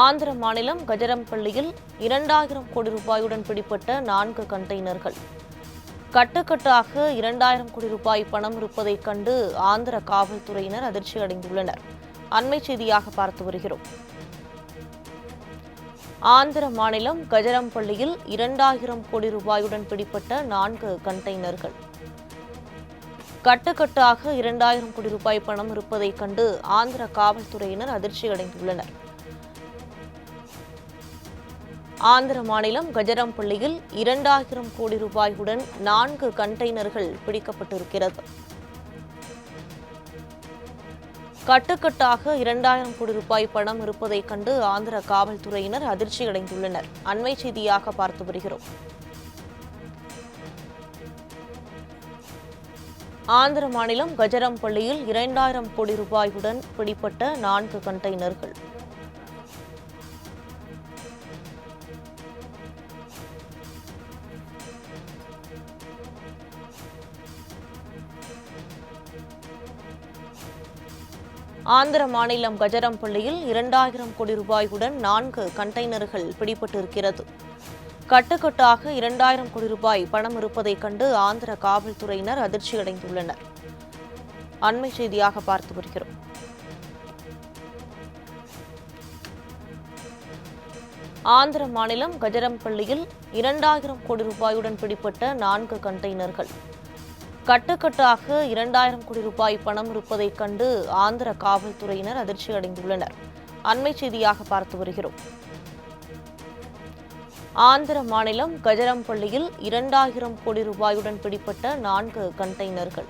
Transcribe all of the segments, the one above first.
ஆந்திர மாநிலம் கஜரம்பள்ளியில் 2000 கோடி ரூபாயுடன் பிடிப்பட்ட 4 கண்டெய்னர்கள். கட்டுக்கட்டாக 2000 கோடி ரூபாய் பணம் இருப்பதைக் கண்டு ஆந்திர காவல்துறையினர் அதிர்ச்சி அடைந்துள்ளனர். அண்மை செய்தியாக பார்த்து வருகிறோம். ஆந்திர மாநிலம் கஜரம்பள்ளியில் 2000 கோடி ரூபாயுடன் பிடிப்பட்ட 4 கண்டெய்னர்கள். கட்டுக்கட்டாக 2000 கோடி ரூபாய் பணம் இருப்பதைக் கண்டு ஆந்திர காவல்துறையினர் அதிர்ச்சி அடைந்துள்ளனர். ஆந்திர மாநிலம் கஜரம்பள்ளியில் 2000 கோடி ரூபாயுடன் 4 கண்டெய்னர்கள் பிடிக்கப்பட்டிருக்கிறது. கட்டுக்கட்டாக 2000 கோடி ரூபாய் பணம் இருப்பதைக் கண்டு ஆந்திர காவல்துறையினர் அதிர்ச்சி அடைந்துள்ளனர். அண்மை செய்தியாக பார்த்து வருகிறோம். ஆந்திர மாநிலம் கஜரம்பள்ளியில் 2000 கோடி ரூபாயுடன் பிடிப்பட்ட 4 கண்டெய்னர்கள். ஆந்திர மாநிலம் கஜரம்பள்ளியில் 2000 கோடி ரூபாயுடன் 4 கண்டெய்னர்கள் பிடிபட்டிருக்கிறது. கட்டுக்கட்டாக 2000 கோடி ரூபாய் பணம் இருப்பதைக் கண்டு ஆந்திர காவல்துறையினர் அதிர்ச்சி அடைந்துள்ளனர். அண்மை செய்தியாக பார்த்து வருகிறோம். ஆந்திர மாநிலம் கஜரம்பள்ளியில் 2000 கோடி ரூபாயுடன் பிடிப்பட்ட 4 கண்டெய்னர்கள். கட்டுக்கட்டாக 2000 கோடி ரூபாய் பணம் இருப்பதைக் கண்டு ஆந்திர காவல்துறையினர் அதிர்ச்சி அடைந்துள்ளனர். அண்மை செய்தியாக பார்த்து வருகிறோம். ஆந்திர மாநிலம் கஜரம்பள்ளியில் 2000 கோடி ரூபாயுடன் பிடிப்பட்ட 4 கண்டெய்னர்கள்.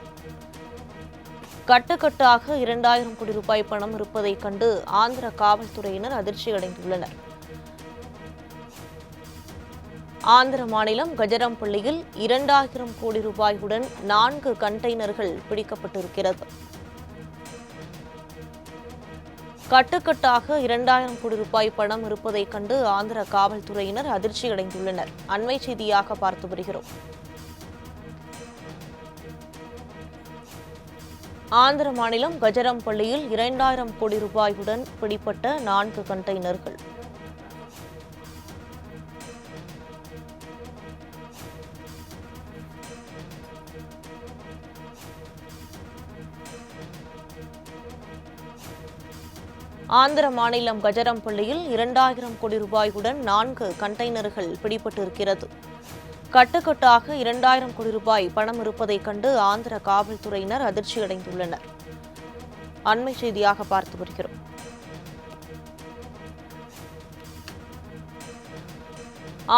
கட்டுக்கட்டாக 2000 கோடி ரூபாய் பணம் இருப்பதைக் கண்டு ஆந்திர காவல்துறையினர் அதிர்ச்சி அடைந்துள்ளனர். ஆந்திர மாநிலம் கஜரம்பள்ளியில் 2000 கோடி ரூபாயுடன் 4 கண்டெய்னர்கள் பிடிக்கப்பட்டிருக்கிறது. கட்டுக்கட்டாக 2000 கோடி ரூபாய் பணம் இருப்பதைக் கண்டு ஆந்திர காவல்துறையினர் அதிர்ச்சி அடைந்துள்ளனர். அண்மை செய்தியாக பார்த்து வருகிறோம். ஆந்திர மாநிலம் கஜரம்பள்ளியில் 2000 கோடி ரூபாயுடன் பிடிப்பட்ட 4 கண்டெய்னர்கள். ஆந்திர மாநிலம் கஜரம்பள்ளியில் 2000 கோடி ரூபாயுடன் 4 கண்டெய்னர்கள் பிடிபட்டிருக்கிறது. கட்டுக்கட்டாக 2000 கோடி ரூபாய் பணம் இருப்பதைக் கண்டு ஆந்திர காவல்துறையினர் அதிர்ச்சி அடைந்துள்ளனர். அண்மை செய்தியாக பார்த்து வருகிறோம்.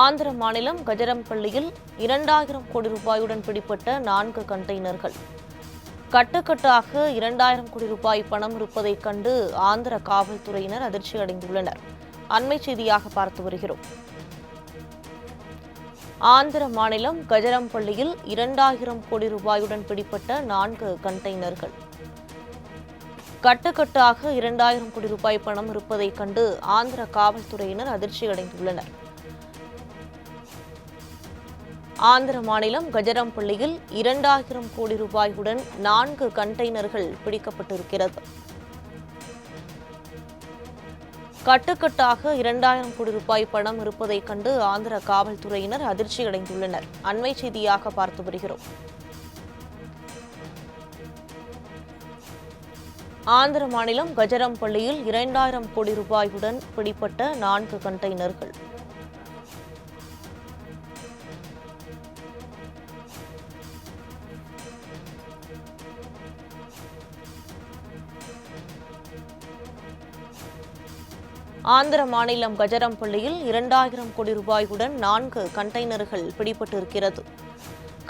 ஆந்திர மாநிலம் கஜரம்பள்ளியில் 2000 கோடி ரூபாயுடன் பிடிப்பட்ட 4 கண்டெய்னர்கள். கட்டுக்கட்டாக 2000 கோடி ரூபாய் பணம் இருப்பதைக் கண்டு ஆந்திர காவல்துறையினர் அதிர்ச்சி அடைந்துள்ளனர். அண்மை செய்தியாக பார்த்து வருகிறோம். ஆந்திர மாநிலம் கஜரம்பள்ளியில் 2000 கோடி ரூபாயுடன் பிடிப்பட்ட 4 கண்டெய்னர்கள். கட்டுக்கட்டாக 2000 கோடி ரூபாய் பணம் இருப்பதைக் கண்டு ஆந்திர காவல்துறையினர் அதிர்ச்சி அடைந்துள்ளனர். ஆந்திர மாநிலம் கஜரம்பள்ளியில் 2000 கோடி ரூபாயுடன் 4 கண்டெய்னர்கள் பிடிக்கப்பட்டிருக்கிறது. கட்டுக்கட்டாக 2000 கோடி ரூபாய் பணம் இருப்பதைக் கண்டு ஆந்திர காவல்துறையினர் அதிர்ச்சி அடைந்துள்ளனர். அண்மை செய்தியாக பார்த்து வருகிறோம். ஆந்திர மாநிலம் கஜரம்பள்ளியில் 2000 கோடி ரூபாயுடன் பிடிப்பட்ட 4 கண்டெய்னர்கள். ஆந்திர மாநிலம் கஜரம்பள்ளியில் 2000 கோடி ரூபாயுடன் 4 கண்டெய்னர்கள் பிடிபட்டிருக்கிறது.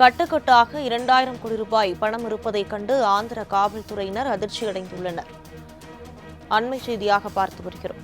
கட்டுக்கட்டாக 2000 கோடி ரூபாய் பணம் இருப்பதைக் கண்டு ஆந்திர காவல்துறையினர் அதிர்ச்சி அடைந்துள்ளனர். அண்மை செய்தியாக பார்த்து வருகிறோம்.